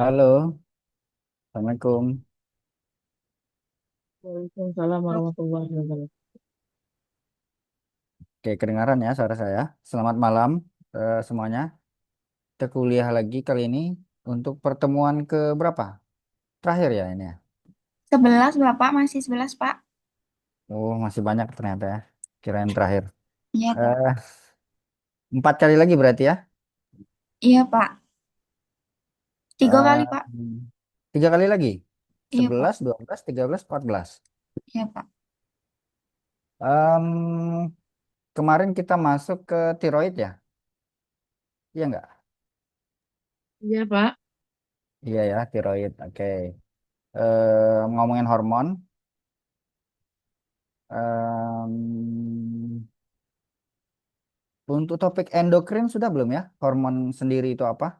Halo, Assalamualaikum. Waalaikumsalam warahmatullahi wabarakatuh. Oke, kedengaran ya suara saya. Selamat malam semuanya. Kita kuliah lagi kali ini untuk pertemuan ke berapa? Terakhir ya ini ya. 11 Bapak masih 11 Pak. Oh, masih banyak ternyata ya. Kirain terakhir. Iya Pak. Eh, 4 kali lagi berarti ya. Iya Pak. 3 kali Eh, Pak. 3 kali lagi. Iya Pak. 11, 12, 13, 14. Iya Pak. Em, Kemarin kita masuk ke tiroid ya. Iya nggak? Iya Pak. Iya ya, tiroid. Oke. Ngomongin hormon. Em, Untuk topik endokrin sudah belum ya? Hormon sendiri itu apa?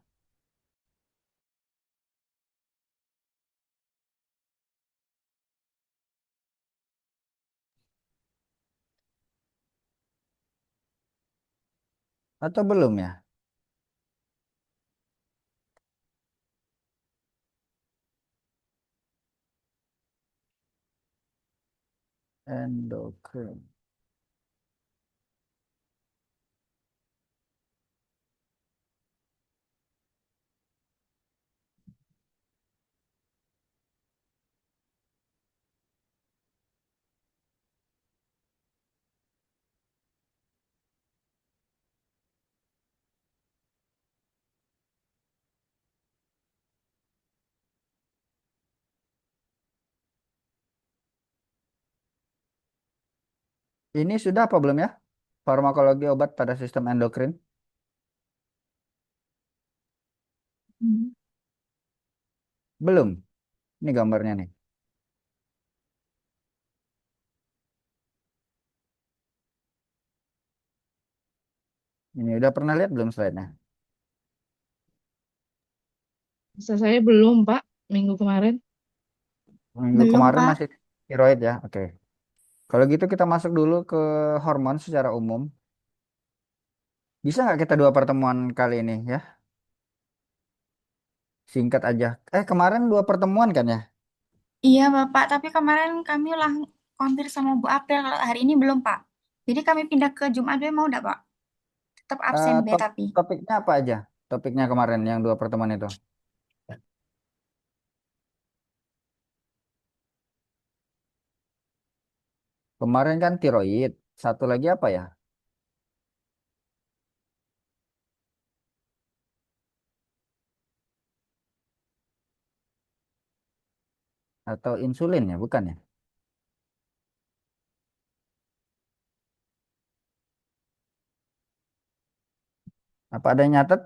Atau belum ya? Endokrin. Ini sudah apa belum ya? Farmakologi obat pada sistem endokrin? Hmm. Belum. Ini gambarnya nih. Ini udah pernah lihat belum slide-nya? Masa saya belum Pak, minggu kemarin. Minggu Belum kemarin Pak. masih tiroid ya. Oke. Kalau gitu kita masuk dulu ke hormon secara umum. Bisa nggak kita dua pertemuan kali ini ya? Singkat aja. Kemarin dua pertemuan kan ya? Iya Bapak, tapi kemarin kami ulang konfir sama Bu April kalau hari ini belum Pak. Jadi kami pindah ke Jumat B mau enggak Pak? Tetap absen B tapi. Topiknya apa aja? Topiknya kemarin yang dua pertemuan itu. Kemarin kan tiroid. Satu lagi apa ya? Atau insulin ya, bukan ya? Apa ada yang nyatet?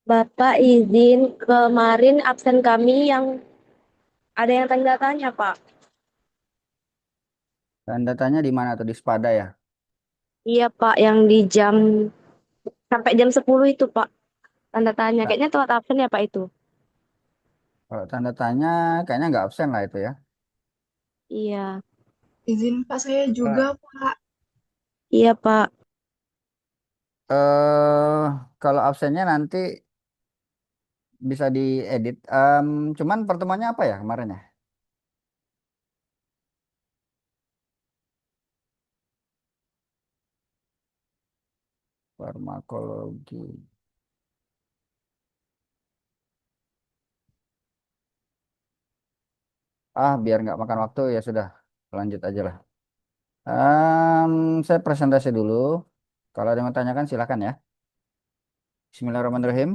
Bapak izin kemarin absen kami yang ada yang tanda tanya, Pak. Tanda tanya di mana tuh di Spada ya? Iya, Pak, yang di jam sampai jam 10 itu, Pak. Tanda tanya. Ta- Kayaknya telat absen ya, Pak itu. Kalau tanda tanya kayaknya nggak absen lah itu ya. Iya. Izin Pak saya juga Eh, Pak. Iya, Pak. eh, Kalau absennya nanti bisa diedit. Cuman pertemuannya apa ya kemarin ya? Farmakologi. Biar nggak makan waktu ya sudah. Lanjut aja lah. Saya presentasi dulu. Kalau ada yang mau tanyakan silakan ya. Bismillahirrahmanirrahim.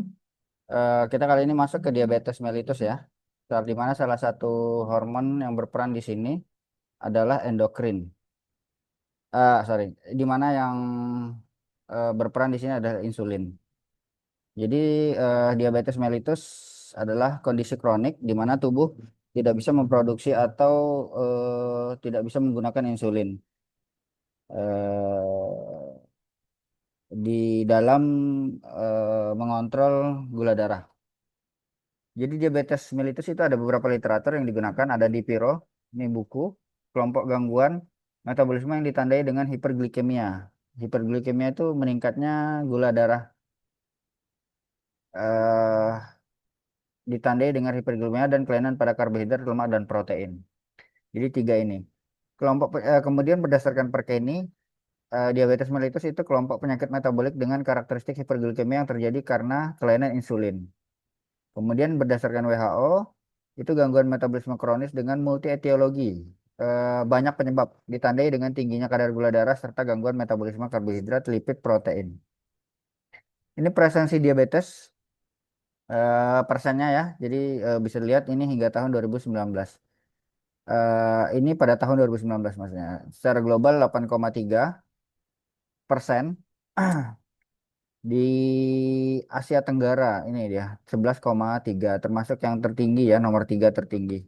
Kita kali ini masuk ke diabetes mellitus ya. Di mana salah satu hormon yang berperan di sini adalah endokrin. Sorry, di mana yang berperan di sini adalah insulin. Jadi diabetes mellitus adalah kondisi kronik di mana tubuh tidak bisa memproduksi atau tidak bisa menggunakan insulin eh, di dalam mengontrol gula darah. Jadi diabetes mellitus itu ada beberapa literatur yang digunakan, ada di Piro, ini buku, kelompok gangguan metabolisme yang ditandai dengan hiperglikemia. Hiperglikemia itu meningkatnya gula darah eh, ditandai dengan hiperglikemia dan kelainan pada karbohidrat, lemak, dan protein. Jadi tiga ini. Kemudian berdasarkan Perkeni, diabetes mellitus itu kelompok penyakit metabolik dengan karakteristik hiperglikemia yang terjadi karena kelainan insulin. Kemudian berdasarkan WHO, itu gangguan metabolisme kronis dengan multi etiologi. Banyak penyebab ditandai dengan tingginya kadar gula darah serta gangguan metabolisme karbohidrat, lipid, protein. Ini presensi diabetes persennya ya. Jadi bisa dilihat ini hingga tahun 2019. Ini pada tahun 2019 maksudnya. Secara global 8,3%. Di Asia Tenggara ini dia 11,3 termasuk yang tertinggi ya, nomor 3 tertinggi.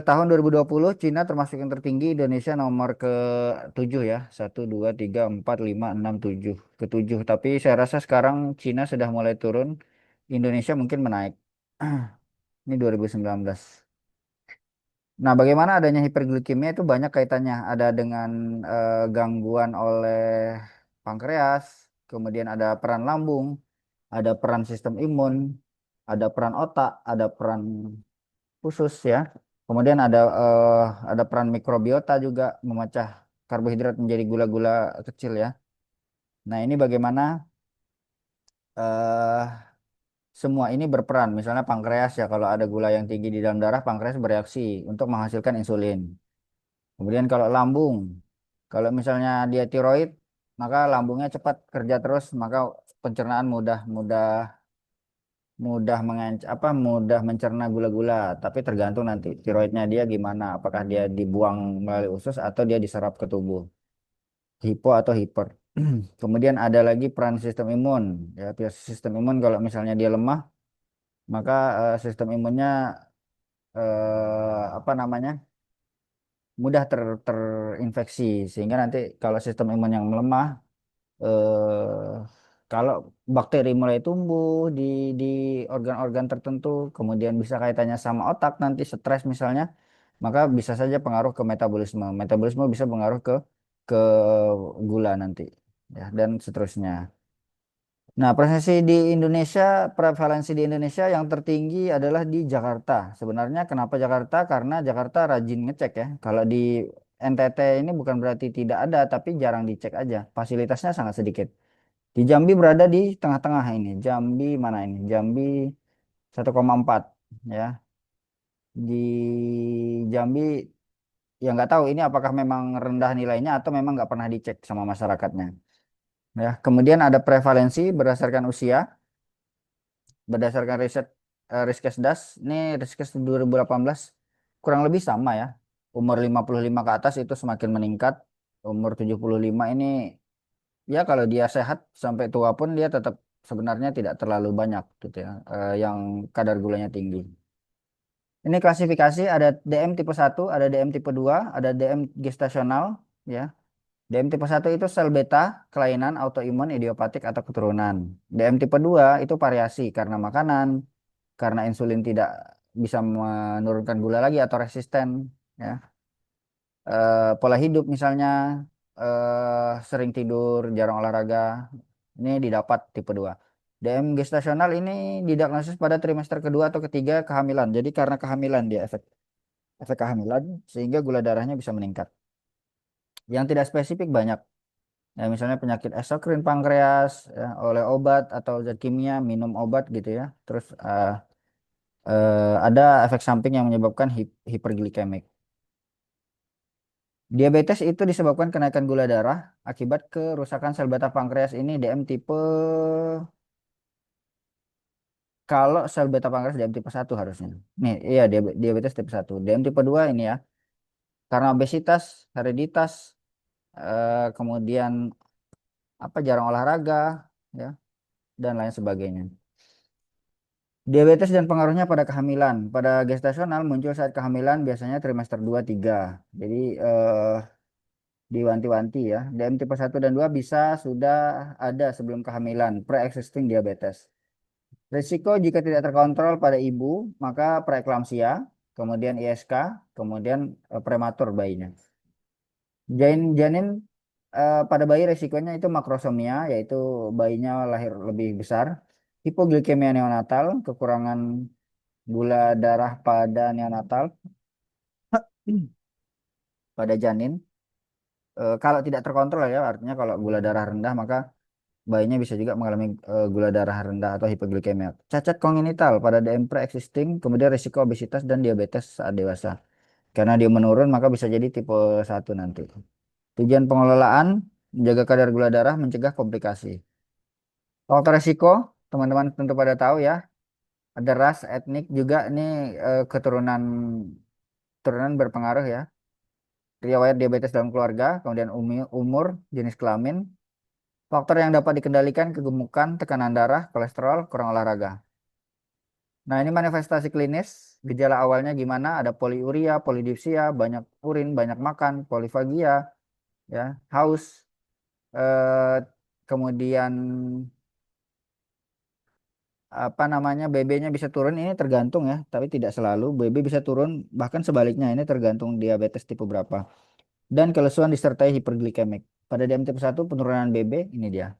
Tahun 2020 Cina termasuk yang tertinggi, Indonesia nomor ke-7 ya. 1, 2, 3, 4, 5, 6, 7 ke-7. Tapi saya rasa sekarang Cina sudah mulai turun, Indonesia mungkin menaik. Ini 2019. Nah, bagaimana adanya hiperglikemia itu banyak kaitannya. Ada dengan gangguan oleh pankreas, kemudian ada peran lambung, ada peran sistem imun, ada peran otak, ada peran khusus ya. Kemudian ada peran mikrobiota juga memecah karbohidrat menjadi gula-gula kecil ya. Nah, ini bagaimana eh, semua ini berperan. Misalnya pankreas ya, kalau ada gula yang tinggi di dalam darah, pankreas bereaksi untuk menghasilkan insulin. Kemudian kalau lambung, kalau misalnya dia tiroid, maka lambungnya cepat kerja terus, maka pencernaan mudah mudah mudah mudah mencerna gula-gula. Tapi tergantung nanti tiroidnya dia gimana, apakah dia dibuang melalui usus atau dia diserap ke tubuh, hipo atau hiper. Kemudian ada lagi peran sistem imun. Ya, sistem imun kalau misalnya dia lemah, maka sistem imunnya apa namanya? Mudah terinfeksi sehingga nanti kalau sistem imun yang melemah eh, kalau bakteri mulai tumbuh di organ-organ tertentu kemudian bisa kaitannya sama otak nanti stres misalnya maka bisa saja pengaruh ke metabolisme bisa pengaruh ke gula nanti ya dan seterusnya. Nah, prevalensi di Indonesia yang tertinggi adalah di Jakarta. Sebenarnya kenapa Jakarta? Karena Jakarta rajin ngecek ya. Kalau di NTT ini bukan berarti tidak ada, tapi jarang dicek aja. Fasilitasnya sangat sedikit. Di Jambi berada di tengah-tengah ini. Jambi mana ini? Jambi 1,4 ya. Di Jambi ya nggak tahu ini apakah memang rendah nilainya atau memang nggak pernah dicek sama masyarakatnya. Ya, kemudian ada prevalensi berdasarkan usia. Berdasarkan riset Riskesdas, ini Riskes 2018 kurang lebih sama ya. Umur 55 ke atas itu semakin meningkat. Umur 75 ini ya kalau dia sehat sampai tua pun dia tetap sebenarnya tidak terlalu banyak gitu ya. Yang kadar gulanya tinggi. Ini klasifikasi ada DM tipe 1, ada DM tipe 2, ada DM gestasional ya. DM tipe 1 itu sel beta, kelainan, autoimun, idiopatik atau keturunan. DM tipe 2 itu variasi karena makanan, karena insulin tidak bisa menurunkan gula lagi atau resisten ya. Pola hidup misalnya sering tidur jarang olahraga ini didapat tipe 2. DM gestasional ini didiagnosis pada trimester kedua atau ketiga kehamilan, jadi karena kehamilan dia efek efek kehamilan sehingga gula darahnya bisa meningkat. Yang tidak spesifik banyak ya, misalnya penyakit endokrin pankreas ya, oleh obat atau zat kimia minum obat gitu ya, terus ada efek samping yang menyebabkan hiperglikemik. Diabetes itu disebabkan kenaikan gula darah akibat kerusakan sel beta pankreas ini DM Kalau sel beta pankreas DM tipe 1 harusnya. Nih, iya diabetes tipe 1. DM tipe 2 ini ya, karena obesitas, hereditas, kemudian apa jarang olahraga, ya, dan lain sebagainya. Diabetes dan pengaruhnya pada kehamilan. Pada gestasional muncul saat kehamilan biasanya trimester 2 3. Jadi diwanti-wanti ya. DM tipe 1 dan 2 bisa sudah ada sebelum kehamilan, pre-existing diabetes. Risiko jika tidak terkontrol pada ibu, maka preeklamsia, kemudian ISK, kemudian prematur bayinya. Janin pada bayi risikonya itu makrosomia, yaitu bayinya lahir lebih besar. Hipoglikemia neonatal, kekurangan gula darah pada neonatal, pada janin. Kalau tidak terkontrol ya, artinya kalau gula darah rendah, maka bayinya bisa juga mengalami gula darah rendah atau hipoglikemia. Cacat kongenital pada DM pre-existing, kemudian risiko obesitas dan diabetes saat dewasa. Karena dia menurun, maka bisa jadi tipe 1 nanti. Tujuan pengelolaan, menjaga kadar gula darah, mencegah komplikasi. Faktor risiko, teman-teman tentu pada tahu ya, ada ras, etnik juga ini keturunan turunan berpengaruh ya. Riwayat diabetes dalam keluarga, kemudian umur, jenis kelamin, faktor yang dapat dikendalikan kegemukan, tekanan darah, kolesterol, kurang olahraga. Nah, ini manifestasi klinis. Gejala awalnya gimana? Ada poliuria, polidipsia, banyak urin, banyak makan, polifagia, ya, haus. Eh, kemudian apa namanya BB-nya bisa turun ini tergantung ya, tapi tidak selalu. BB bisa turun, bahkan sebaliknya ini tergantung diabetes tipe berapa. Dan kelesuan disertai hiperglikemik. Pada DM tipe 1 penurunan BB ini dia.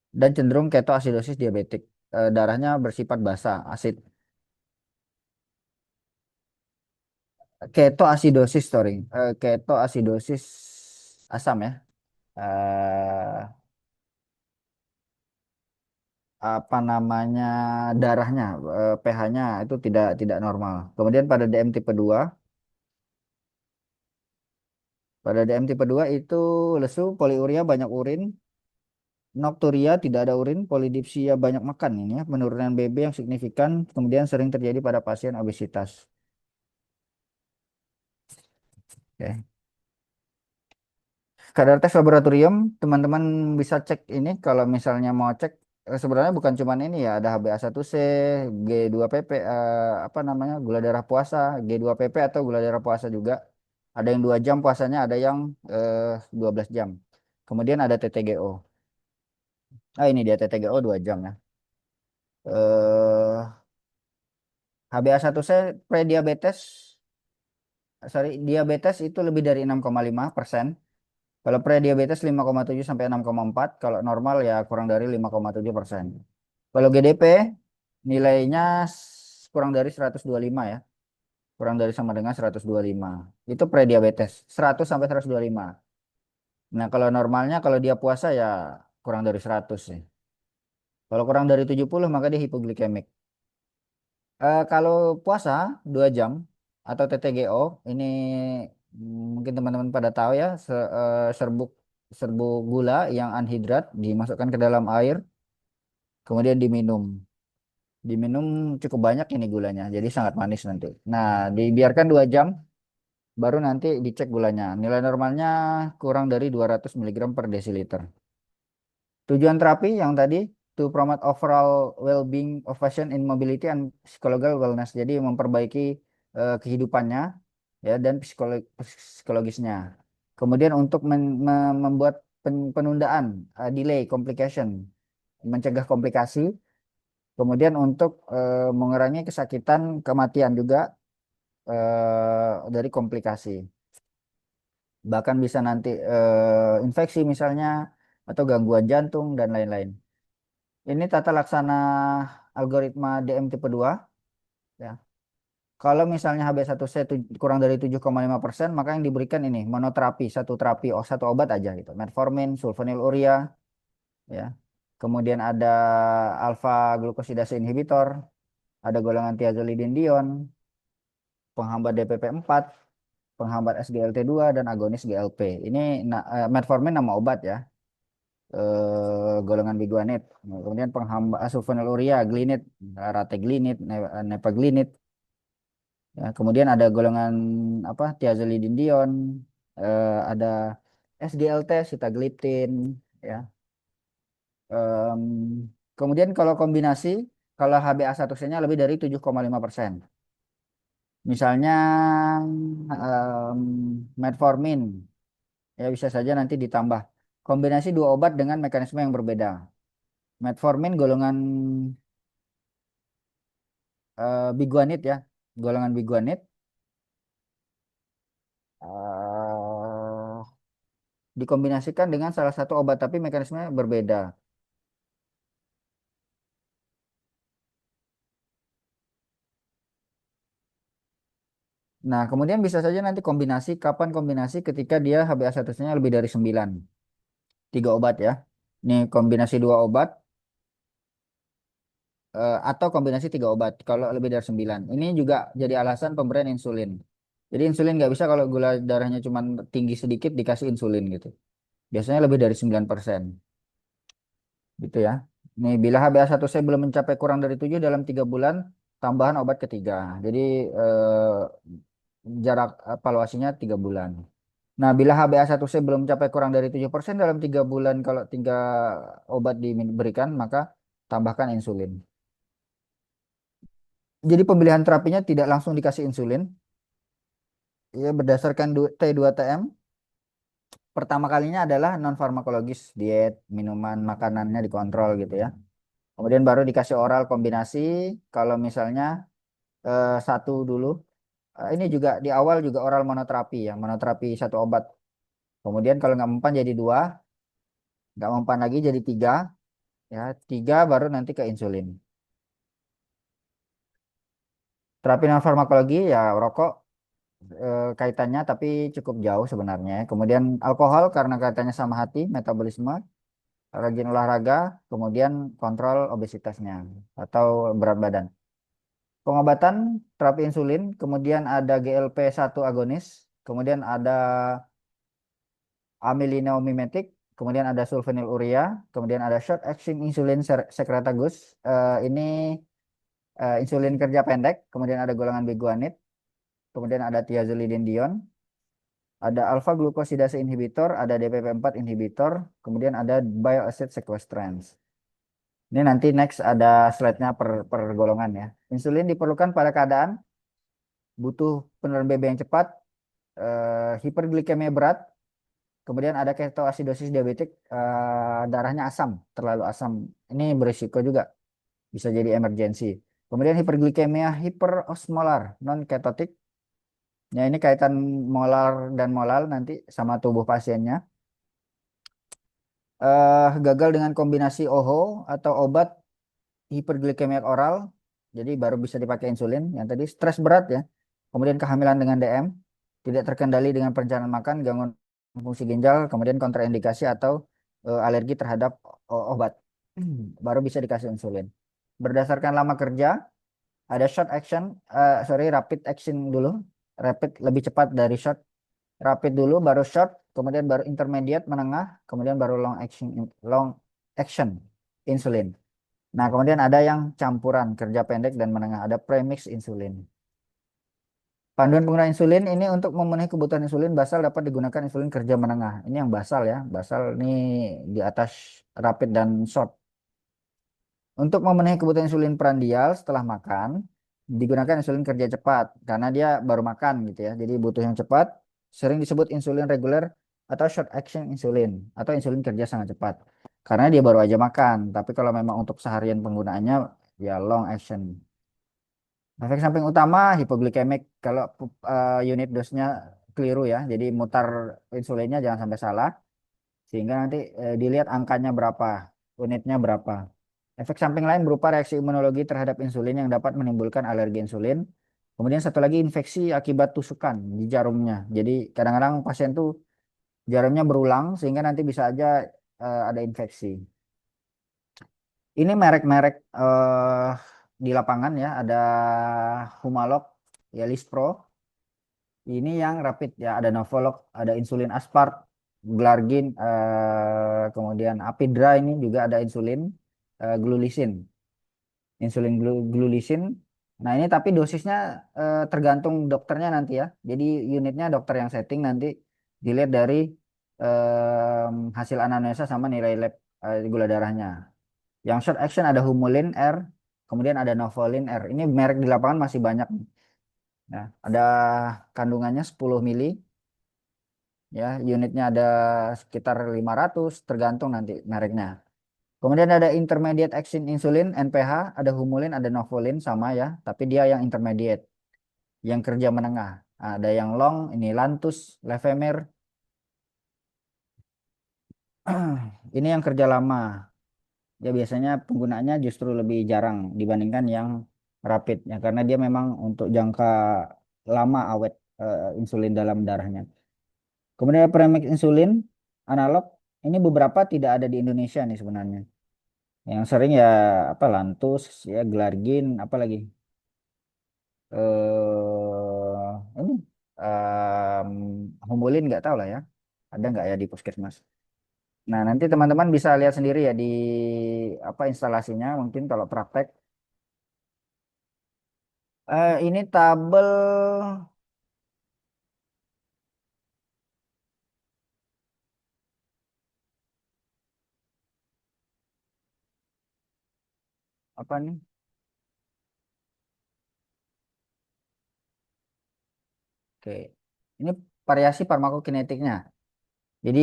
Dan cenderung ketoasidosis diabetik. Darahnya bersifat basa, asid. Ketoasidosis, sorry. Ketoasidosis asam ya. Eh, apa namanya darahnya, pH-nya itu tidak normal. Kemudian pada DM tipe 2 itu lesu, poliuria, banyak urin, nokturia, tidak ada urin, polidipsia, banyak makan ini ya, penurunan BB yang signifikan, kemudian sering terjadi pada pasien obesitas. Oke. Kadar tes laboratorium, teman-teman bisa cek ini kalau misalnya mau cek sebenarnya bukan cuman ini ya, ada HbA1c, G2PP, apa namanya gula darah puasa, G2PP atau gula darah puasa juga. Ada yang 2 jam puasanya, ada yang 12 jam. Kemudian ada TTGO. Ah ini dia TTGO 2 jam ya. Eh HbA1c prediabetes, sorry, diabetes itu lebih dari 6,5%. Kalau prediabetes 5,7 sampai 6,4, kalau normal ya kurang dari 5,7%. Kalau GDP nilainya kurang dari 125 ya. Kurang dari sama dengan 125. Itu prediabetes, 100 sampai 125. Nah, kalau normalnya kalau dia puasa ya kurang dari 100 sih. Kalau kurang dari 70 maka dia hipoglikemik. Kalau puasa 2 jam atau TTGO ini mungkin teman-teman pada tahu ya serbuk serbuk gula yang anhidrat dimasukkan ke dalam air kemudian diminum. Diminum cukup banyak ini gulanya jadi sangat manis nanti. Nah, dibiarkan 2 jam baru nanti dicek gulanya. Nilai normalnya kurang dari 200 mg per desiliter. Tujuan terapi yang tadi to promote overall well-being of patient in mobility and psychological wellness. Jadi memperbaiki kehidupannya ya dan psikologisnya. Kemudian untuk membuat penundaan, delay complication, mencegah komplikasi. Kemudian untuk mengurangi kesakitan, kematian juga dari komplikasi. Bahkan bisa nanti infeksi misalnya atau gangguan jantung dan lain-lain. Ini tata laksana algoritma DM tipe 2 ya. Kalau misalnya HbA1c kurang dari 7,5%, maka yang diberikan ini monoterapi, satu terapi, satu obat aja gitu. Metformin, sulfonylurea ya. Kemudian ada alfa glukosidase inhibitor, ada golongan thiazolidinedion, penghambat DPP-4, penghambat SGLT2 dan agonis GLP. Ini metformin nama obat ya. golongan biguanid. Nah, kemudian penghamba sulfonylurea, glinit, rateglinit, nepaglinit. Ya, kemudian ada golongan apa? Thiazolidinedion, ada SGLT, sitagliptin, ya. Em, Kemudian kalau kombinasi, kalau HbA1c-nya lebih dari 7,5%. Misalnya metformin, ya bisa saja nanti ditambah. Kombinasi dua obat dengan mekanisme yang berbeda. Metformin golongan biguanid ya, golongan biguanid eh, dikombinasikan dengan salah satu obat tapi mekanismenya berbeda. Nah, kemudian bisa saja nanti kombinasi, kapan kombinasi ketika dia HbA1c-nya lebih dari 9. Tiga obat ya. Ini kombinasi dua obat atau kombinasi tiga obat kalau lebih dari 9. Ini juga jadi alasan pemberian insulin. Jadi insulin nggak bisa kalau gula darahnya cuma tinggi sedikit dikasih insulin gitu. Biasanya lebih dari 9%. Gitu ya. Nih, bila HbA1c belum mencapai kurang dari 7 dalam 3 bulan, tambahan obat ketiga. Jadi jarak evaluasinya 3 bulan. Nah, bila HbA1c belum mencapai kurang dari 7% dalam 3 bulan, kalau 3 obat diberikan, maka tambahkan insulin. Jadi pemilihan terapinya tidak langsung dikasih insulin, ya berdasarkan T2TM. Pertama kalinya adalah non farmakologis, diet, minuman, makanannya dikontrol gitu ya. Kemudian baru dikasih oral kombinasi. Kalau misalnya satu dulu, ini juga di awal juga oral monoterapi ya, monoterapi satu obat. Kemudian kalau nggak mempan jadi dua, nggak mempan lagi jadi tiga, ya tiga baru nanti ke insulin. Terapi non farmakologi ya rokok kaitannya tapi cukup jauh sebenarnya. Kemudian alkohol karena kaitannya sama hati, metabolisme, rajin olahraga, kemudian kontrol obesitasnya atau berat badan. Pengobatan terapi insulin, kemudian ada GLP-1 agonis, kemudian ada amilinomimetik, kemudian ada sulfonylurea, kemudian ada short acting insulin secretagogue. Ini insulin kerja pendek, kemudian ada golongan biguanid, kemudian ada thiazolidinedion, ada alpha glucosidase inhibitor, ada DPP-4 inhibitor, kemudian ada bile acid sequestrants. Ini nanti next ada slide-nya per golongan ya. Insulin diperlukan pada keadaan butuh penurunan BB yang cepat, hiperglikemia berat, kemudian ada ketoasidosis diabetik, darahnya asam, terlalu asam. Ini berisiko juga, bisa jadi emergensi. Kemudian hiperglikemia hiperosmolar, non ketotik. Ya ini kaitan molar dan molal nanti sama tubuh pasiennya. Gagal dengan kombinasi OHO atau obat hiperglikemia oral, jadi baru bisa dipakai insulin. Yang tadi stres berat ya, kemudian kehamilan dengan DM, tidak terkendali dengan perencanaan makan, gangguan fungsi ginjal, kemudian kontraindikasi atau alergi terhadap obat, baru bisa dikasih insulin. Berdasarkan lama kerja, ada short action, rapid action dulu, rapid lebih cepat dari short, rapid dulu, baru short, kemudian baru intermediate menengah, kemudian baru long action insulin. Nah, kemudian ada yang campuran kerja pendek dan menengah, ada premix insulin. Panduan penggunaan insulin ini untuk memenuhi kebutuhan insulin basal dapat digunakan insulin kerja menengah. Ini yang basal ya, basal ini di atas rapid dan short. Untuk memenuhi kebutuhan insulin prandial setelah makan, digunakan insulin kerja cepat karena dia baru makan gitu ya. Jadi butuh yang cepat, sering disebut insulin reguler atau short action insulin atau insulin kerja sangat cepat. Karena dia baru aja makan, tapi kalau memang untuk seharian penggunaannya ya long action. Efek samping utama hipoglikemik kalau unit dosnya keliru ya. Jadi mutar insulinnya jangan sampai salah sehingga nanti dilihat angkanya berapa, unitnya berapa. Efek samping lain berupa reaksi imunologi terhadap insulin yang dapat menimbulkan alergi insulin. Kemudian satu lagi infeksi akibat tusukan di jarumnya. Jadi kadang-kadang pasien tuh jarumnya berulang sehingga nanti bisa aja ada infeksi. Ini merek-merek di lapangan ya, ada Humalog, ya Lispro. Ini yang rapid ya, ada Novolog, ada insulin aspart. glargin, kemudian apidra ini juga ada insulin, glulisin, glulisin. Nah ini tapi dosisnya tergantung dokternya nanti ya. Jadi unitnya dokter yang setting nanti dilihat dari hasil anamnesa sama nilai lab gula darahnya. Yang short action ada Humulin R, kemudian ada Novolin R. Ini merek di lapangan masih banyak. Ya, ada kandungannya 10 mili, ya, unitnya ada sekitar 500, tergantung nanti mereknya. Kemudian ada intermediate action insulin NPH, ada Humulin, ada Novolin sama ya, tapi dia yang intermediate, yang kerja menengah. Ada yang long, ini Lantus, Levemir. Ini yang kerja lama. Ya biasanya penggunaannya justru lebih jarang dibandingkan yang rapid ya karena dia memang untuk jangka lama awet insulin dalam darahnya. Kemudian premix insulin analog ini beberapa tidak ada di Indonesia nih sebenarnya. Yang sering ya apa Lantus ya Glargin apalagi ini Humulin nggak tahu lah ya. Ada nggak ya di puskesmas? Nah, nanti teman-teman bisa lihat sendiri ya di apa instalasinya mungkin kalau praktek. Ini tabel apa nih? Oke. Ini variasi farmakokinetiknya. Jadi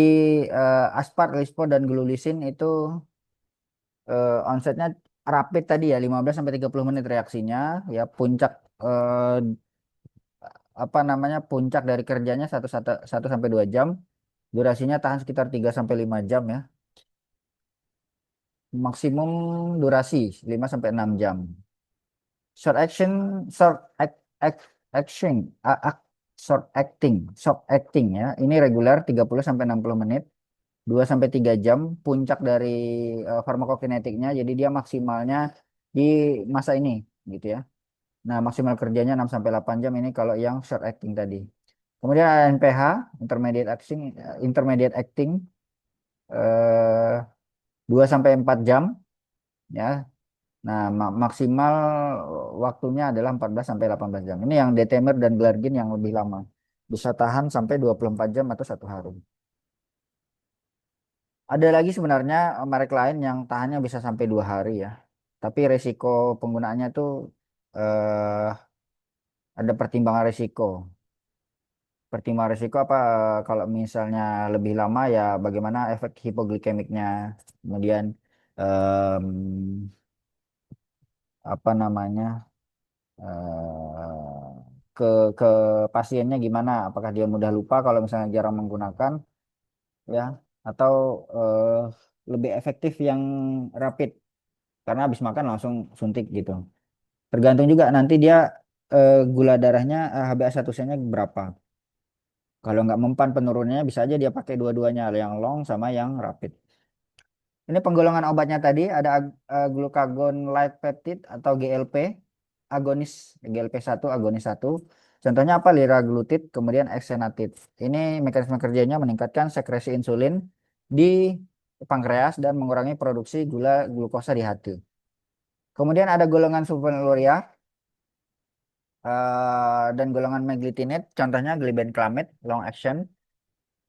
aspart, lispro dan glulisin itu onsetnya rapid tadi ya 15 sampai 30 menit reaksinya ya puncak eh, apa namanya puncak dari kerjanya 1 sampai 2 jam. Durasinya tahan sekitar 3 sampai 5 jam ya. Maksimum durasi 5 sampai 6 jam. Short action, short action, short acting ya. Ini reguler 30 sampai 60 menit, 2 sampai 3 jam puncak dari farmakokinetiknya. Jadi dia maksimalnya di masa ini gitu ya. Nah, maksimal kerjanya 6 sampai 8 jam ini kalau yang short acting tadi. Kemudian ada NPH, intermediate acting 2 sampai 4 jam ya. Nah, maksimal waktunya adalah 14 sampai 18 jam. Ini yang Detemer dan Glargin yang lebih lama. Bisa tahan sampai 24 jam atau 1 hari. Ada lagi sebenarnya merek lain yang tahannya bisa sampai 2 hari ya. Tapi resiko penggunaannya tuh eh, ada pertimbangan resiko. Pertimbangan resiko apa kalau misalnya lebih lama ya bagaimana efek hipoglikemiknya. Kemudian em, apa namanya? eh, ke ke pasiennya gimana? Apakah dia mudah lupa kalau misalnya jarang menggunakan ya atau eh, lebih efektif yang rapid karena habis makan langsung suntik gitu. Tergantung juga nanti dia gula darahnya HbA1c-nya berapa. Kalau nggak mempan penurunannya bisa aja dia pakai dua-duanya yang long sama yang rapid. Ini penggolongan obatnya tadi ada glucagon light peptide atau GLP, agonis GLP-1 agonis 1. Contohnya apa? Liraglutid, kemudian exenatid. Ini mekanisme kerjanya meningkatkan sekresi insulin di pankreas dan mengurangi produksi gula glukosa di hati. Kemudian ada golongan sulfonylurea dan golongan meglitinate, contohnya glibenclamide long action.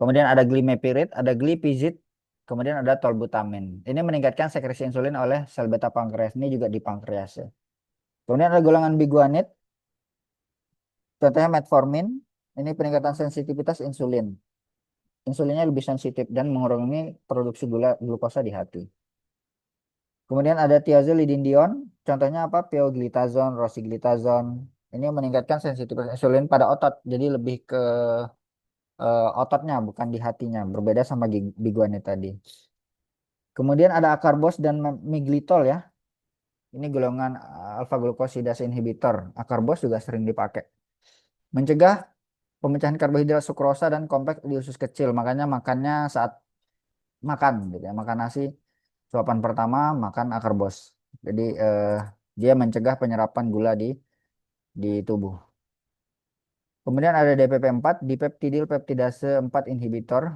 Kemudian ada glimepirid, ada glipizid, kemudian ada tolbutamine. Ini meningkatkan sekresi insulin oleh sel beta pankreas. Ini juga di pankreas ya. Kemudian ada golongan biguanide, contohnya metformin. Ini peningkatan sensitivitas insulin. Insulinnya lebih sensitif dan mengurangi produksi glukosa di hati. Kemudian ada thiazolidinedion, contohnya apa? Pioglitazone, rosiglitazone. Ini meningkatkan sensitivitas insulin pada otot, jadi lebih ke ototnya, bukan di hatinya. Berbeda sama biguanide tadi. Kemudian ada akarbos dan miglitol ya. Ini golongan alfa glukosidase inhibitor. Akarbos juga sering dipakai. Mencegah pemecahan karbohidrat sukrosa dan kompleks di usus kecil. Makanya makannya saat makan gitu ya. Makan nasi suapan pertama makan akarbos. Jadi dia mencegah penyerapan gula di tubuh. Kemudian ada DPP4, dipeptidil peptidase 4 inhibitor.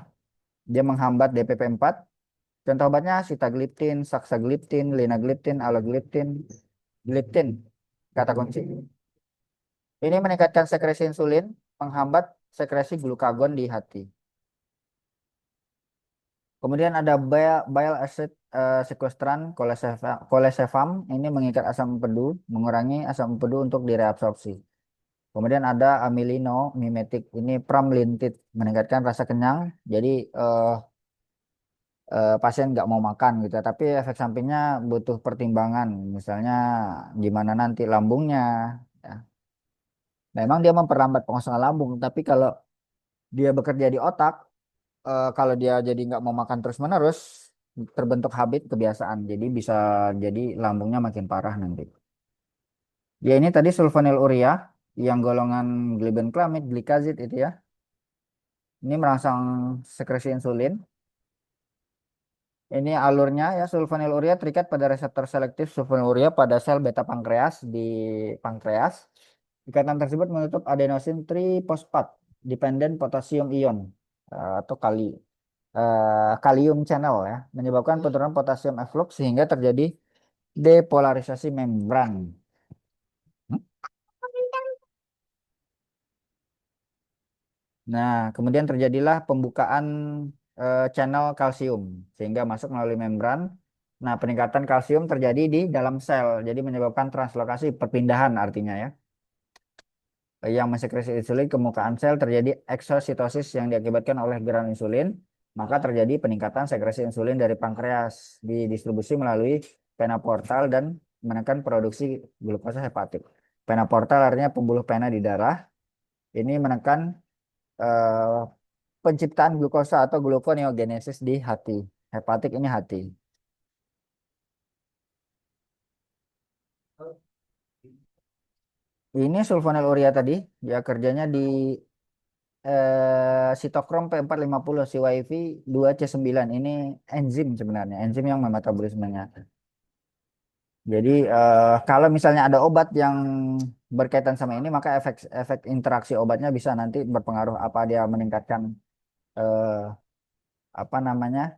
Dia menghambat DPP-4. Contoh obatnya sitagliptin, saksagliptin, linagliptin, alogliptin, gliptin, kata kunci. Ini meningkatkan sekresi insulin, menghambat sekresi glukagon di hati. Kemudian ada bile acid sequestran kolesefam, ini mengikat asam empedu, mengurangi asam empedu untuk direabsorpsi. Kemudian ada amilinomimetik, ini pramlintid, meningkatkan rasa kenyang. Jadi pasien nggak mau makan gitu, tapi efek sampingnya butuh pertimbangan, misalnya gimana nanti lambungnya. Ya. Memang dia memperlambat pengosongan lambung, tapi kalau dia bekerja di otak, kalau dia jadi nggak mau makan terus-menerus, terbentuk habit kebiasaan, jadi bisa jadi lambungnya makin parah nanti. Ya ini tadi sulfonylurea yang golongan glibenclamid, glikazid itu ya. Ini merangsang sekresi insulin. Ini alurnya ya, sulfonylurea terikat pada reseptor selektif sulfonylurea pada sel beta pankreas di pankreas. Ikatan tersebut menutup adenosin triphosphate dependent potassium ion atau kalium channel ya, menyebabkan penurunan potasium efflux sehingga terjadi depolarisasi membran. Nah, kemudian terjadilah pembukaan channel kalsium sehingga masuk melalui membran. Nah, peningkatan kalsium terjadi di dalam sel, jadi menyebabkan translokasi perpindahan artinya ya. Yang mensekresi insulin ke permukaan sel terjadi eksositosis yang diakibatkan oleh granul insulin, maka terjadi peningkatan sekresi insulin dari pankreas didistribusi melalui pena portal dan menekan produksi glukosa hepatik. Pena portal artinya pembuluh pena di darah. Ini menekan eh, penciptaan glukosa atau gluconeogenesis di hati. Hepatik ini hati. Ini sulfonylurea tadi, dia kerjanya di sitokrom P450 CYP2C9. Ini enzim sebenarnya, enzim yang memetabolismenya. Jadi kalau misalnya ada obat yang berkaitan sama ini, maka efek efek interaksi obatnya bisa nanti berpengaruh apa dia meningkatkan eh, apa namanya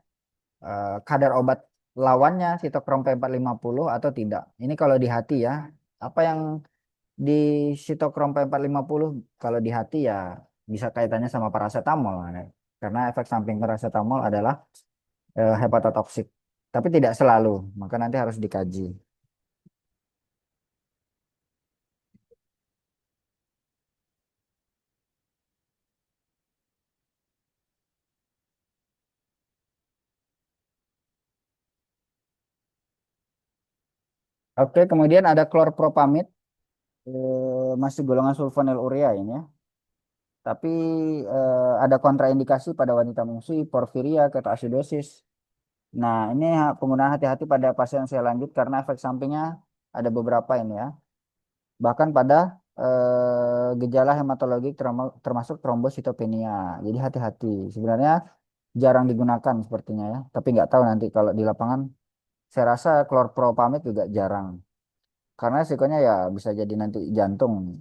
kadar obat lawannya sitokrom P450 atau tidak. Ini kalau di hati ya, apa yang di sitokrom P450 kalau di hati ya bisa kaitannya sama paracetamol ya. Karena efek samping paracetamol adalah hepatotoksik. Tapi tidak selalu, maka nanti harus dikaji. Oke, kemudian ada klorpropamid, masih golongan sulfonylurea ini ya. Tapi ada kontraindikasi pada wanita menyusui, porfiria, ketoasidosis. Nah, ini penggunaan hati-hati pada pasien usia lanjut karena efek sampingnya ada beberapa ini ya. Bahkan pada gejala hematologik termasuk trombositopenia. Jadi hati-hati. Sebenarnya jarang digunakan sepertinya ya. Tapi nggak tahu nanti kalau di lapangan. Saya rasa klorpropamid juga jarang. Karena resikonya ya bisa jadi nanti jantung.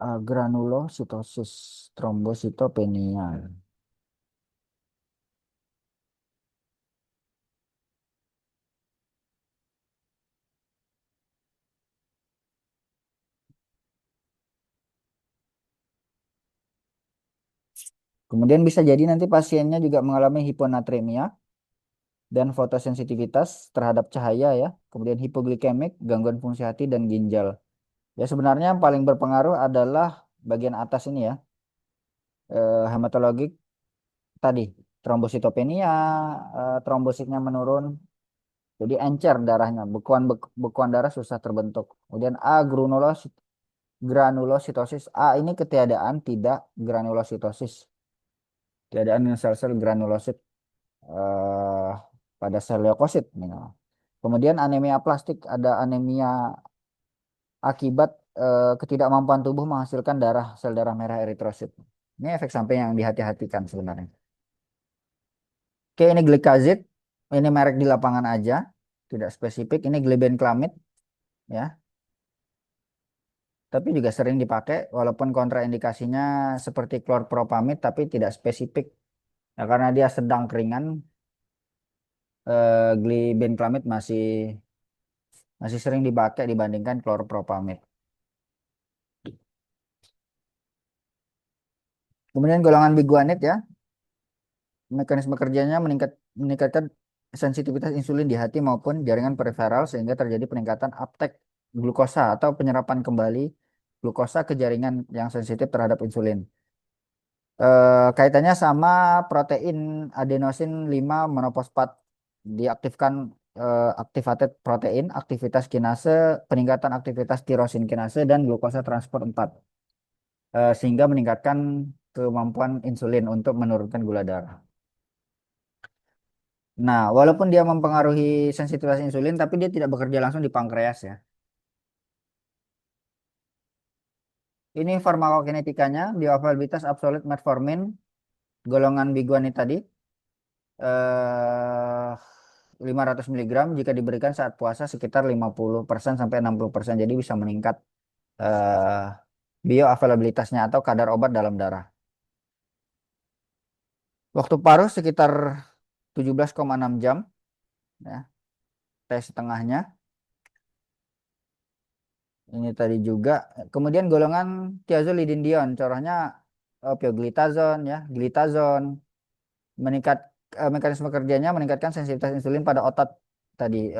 Granulositosis, trombositopenia. Kemudian bisa jadi nanti pasiennya juga mengalami hiponatremia dan fotosensitivitas terhadap cahaya ya. Kemudian hipoglikemik, gangguan fungsi hati dan ginjal. Ya sebenarnya yang paling berpengaruh adalah bagian atas ini ya, hematologik tadi, trombositopenia, trombositnya menurun, jadi encer darahnya, bekuan darah susah terbentuk. Kemudian granulositosis. A ini ketiadaan tidak granulositosis, ketiadaan sel-sel granulosit eh, pada sel leukosit. Kemudian anemia plastik, ada anemia akibat ketidakmampuan tubuh menghasilkan sel darah merah eritrosit. Ini efek samping yang dihati-hatikan sebenarnya. Oke, ini glikazid. Ini merek di lapangan aja, tidak spesifik. Ini glibenclamid, ya. tapi juga sering dipakai walaupun kontraindikasinya seperti klorpropamid tapi tidak spesifik. Ya, karena dia sedang keringan, glibenclamid masih masih sering dipakai dibandingkan klorpropamid. Kemudian golongan biguanid ya, mekanisme kerjanya meningkatkan sensitivitas insulin di hati maupun jaringan periferal sehingga terjadi peningkatan uptake glukosa atau penyerapan kembali glukosa ke jaringan yang sensitif terhadap insulin. Kaitannya sama protein adenosin 5 monofosfat diaktifkan, activated protein, aktivitas kinase, peningkatan aktivitas tirosin kinase dan glukosa transport 4, sehingga meningkatkan kemampuan insulin untuk menurunkan gula darah. Nah, walaupun dia mempengaruhi sensitivitas insulin, tapi dia tidak bekerja langsung di pankreas ya. Ini farmakokinetikanya, bioavailabilitas absolut metformin, golongan biguanid tadi, 500 mg jika diberikan saat puasa sekitar 50% sampai 60%. Jadi bisa meningkat eh, bioavailabilitasnya atau kadar obat dalam darah. Waktu paruh sekitar 17,6 jam ya, T setengahnya. Ini tadi juga. Kemudian golongan thiazolidinedion, contohnya pioglitazone ya, glitazone, meningkat mekanisme kerjanya meningkatkan sensitivitas insulin pada otot tadi,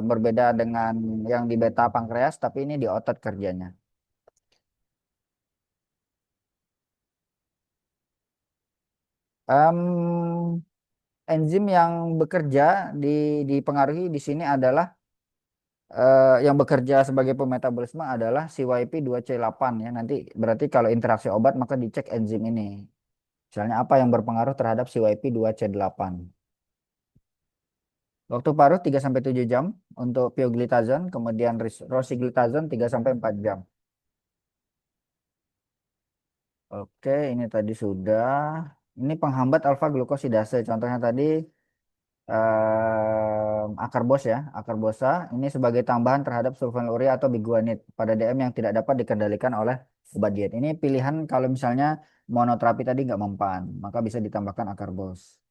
berbeda dengan yang di beta pankreas, tapi ini di otot kerjanya. Em, Enzim yang bekerja dipengaruhi di sini adalah, yang bekerja sebagai pemetabolisme adalah CYP2C8 ya. Nanti berarti kalau interaksi obat maka dicek enzim ini. Misalnya apa yang berpengaruh terhadap CYP2C8. Waktu paruh 3 sampai 7 jam untuk pioglitazone, kemudian rosiglitazone 3 sampai 4 jam. Oke, ini tadi sudah. Ini penghambat alfa glukosidase. Contohnya tadi akarbos ya, akarbosa. Ini sebagai tambahan terhadap sulfonylurea atau biguanid pada DM yang tidak dapat dikendalikan oleh obat diet. Ini pilihan kalau misalnya monoterapi tadi nggak mempan, maka bisa ditambahkan akarbos.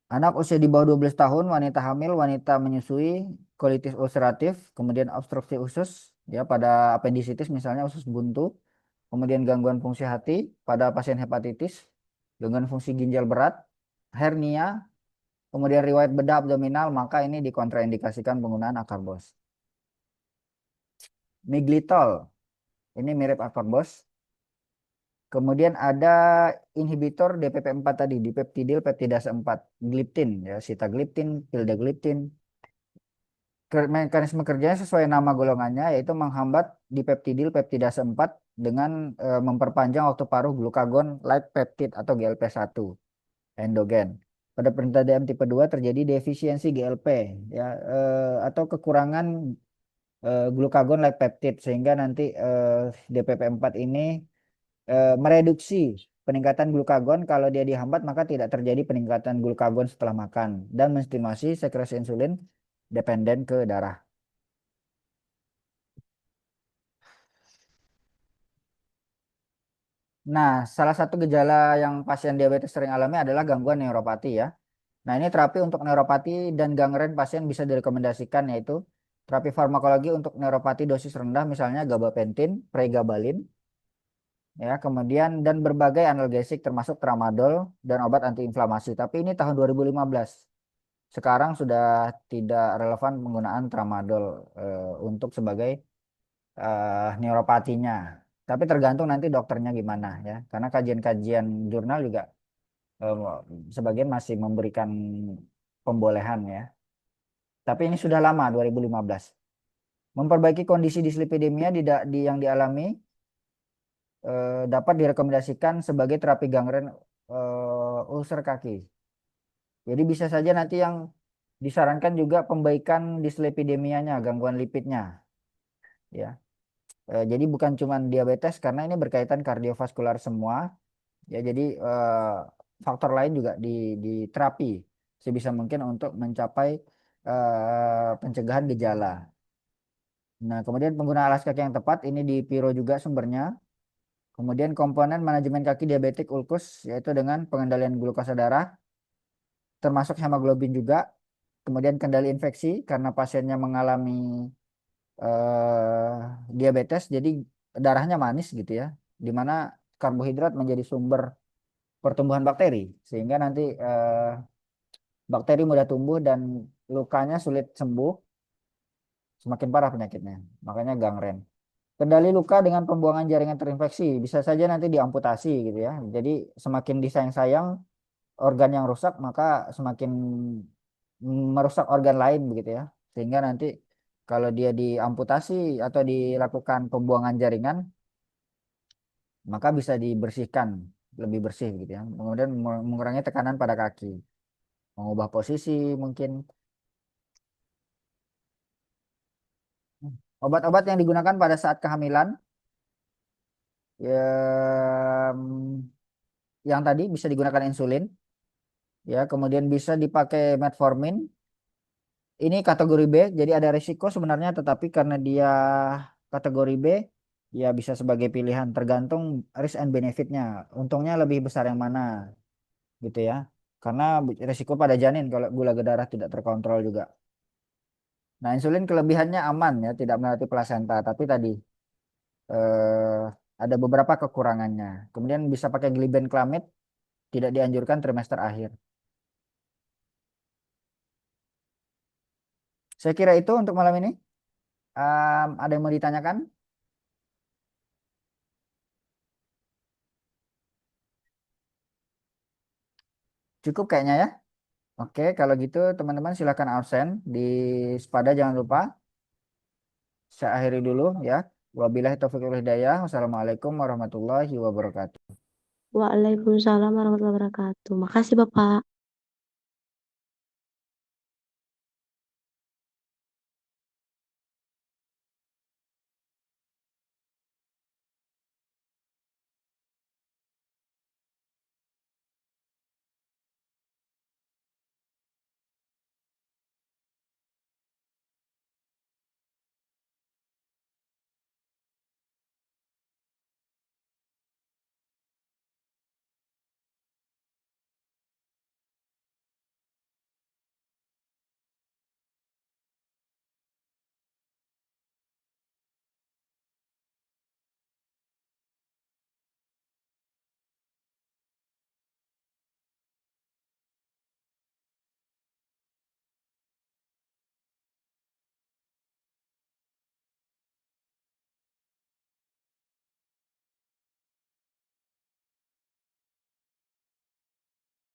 Anak usia di bawah 12 tahun, wanita hamil, wanita menyusui, kolitis ulceratif, kemudian obstruksi usus ya pada apendisitis misalnya usus buntu, kemudian gangguan fungsi hati pada pasien hepatitis, gangguan fungsi ginjal berat, hernia, kemudian riwayat bedah abdominal, maka ini dikontraindikasikan penggunaan akarbos. Miglitol, ini mirip akarbos. Kemudian ada inhibitor DPP4 tadi, dipeptidil peptidase 4, gliptin ya, sitagliptin, vildagliptin. Mekanisme kerjanya sesuai nama golongannya, yaitu menghambat dipeptidil peptidase 4 dengan memperpanjang waktu paruh glukagon like peptide atau GLP1 endogen. Pada penderita DM tipe 2 terjadi defisiensi GLP ya, atau kekurangan glukagon like peptide sehingga nanti DPP4 ini mereduksi peningkatan glukagon. Kalau dia dihambat maka tidak terjadi peningkatan glukagon setelah makan dan menstimulasi sekresi insulin dependen ke darah. Nah, salah satu gejala yang pasien diabetes sering alami adalah gangguan neuropati ya. Nah, ini terapi untuk neuropati dan gangren pasien bisa direkomendasikan, yaitu terapi farmakologi untuk neuropati dosis rendah misalnya gabapentin, pregabalin ya, kemudian dan berbagai analgesik termasuk tramadol dan obat antiinflamasi. Tapi ini tahun 2015. Sekarang sudah tidak relevan penggunaan tramadol untuk sebagai neuropatinya. Tapi tergantung nanti dokternya gimana ya. Karena kajian-kajian jurnal juga eh, sebagian masih memberikan pembolehan ya. Tapi ini sudah lama, 2015. Memperbaiki kondisi dislipidemia yang dialami dapat direkomendasikan sebagai terapi gangren ulcer kaki. Jadi bisa saja nanti yang disarankan juga pembaikan dislipidemianya, gangguan lipidnya ya. Jadi bukan cuma diabetes karena ini berkaitan kardiovaskular semua ya. Jadi faktor lain juga di terapi sebisa mungkin untuk mencapai pencegahan gejala. Nah, kemudian pengguna alas kaki yang tepat ini di Piro juga sumbernya. Kemudian komponen manajemen kaki diabetik ulkus yaitu dengan pengendalian glukosa darah termasuk hemoglobin juga. Kemudian kendali infeksi karena pasiennya mengalami diabetes jadi darahnya manis gitu ya. Di mana karbohidrat menjadi sumber pertumbuhan bakteri sehingga nanti bakteri mudah tumbuh dan lukanya sulit sembuh, semakin parah penyakitnya. Makanya gangren. Kendali luka dengan pembuangan jaringan terinfeksi bisa saja nanti diamputasi gitu ya. Jadi semakin disayang-sayang organ yang rusak maka semakin merusak organ lain begitu ya. Sehingga nanti kalau dia diamputasi atau dilakukan pembuangan jaringan maka bisa dibersihkan lebih bersih gitu ya. Kemudian mengurangi tekanan pada kaki, mengubah posisi mungkin. Obat-obat yang digunakan pada saat kehamilan ya, yang tadi bisa digunakan insulin ya, kemudian bisa dipakai metformin. Ini kategori B, jadi ada risiko sebenarnya, tetapi karena dia kategori B, ya bisa sebagai pilihan tergantung risk and benefitnya. Untungnya lebih besar yang mana, gitu ya. Karena risiko pada janin kalau gula darah tidak terkontrol juga. Nah, insulin kelebihannya aman ya, tidak melewati plasenta, tapi tadi eh, ada beberapa kekurangannya. Kemudian bisa pakai glibenclamide, tidak dianjurkan trimester akhir. Saya kira itu untuk malam ini. Ada yang mau ditanyakan? Cukup kayaknya ya. Oke, kalau gitu teman-teman silakan absen di Spada, jangan lupa. Saya akhiri dulu ya. Wabillahi taufiq wal hidayah. Wassalamualaikum warahmatullahi wabarakatuh. Waalaikumsalam warahmatullahi wabarakatuh. Makasih Bapak.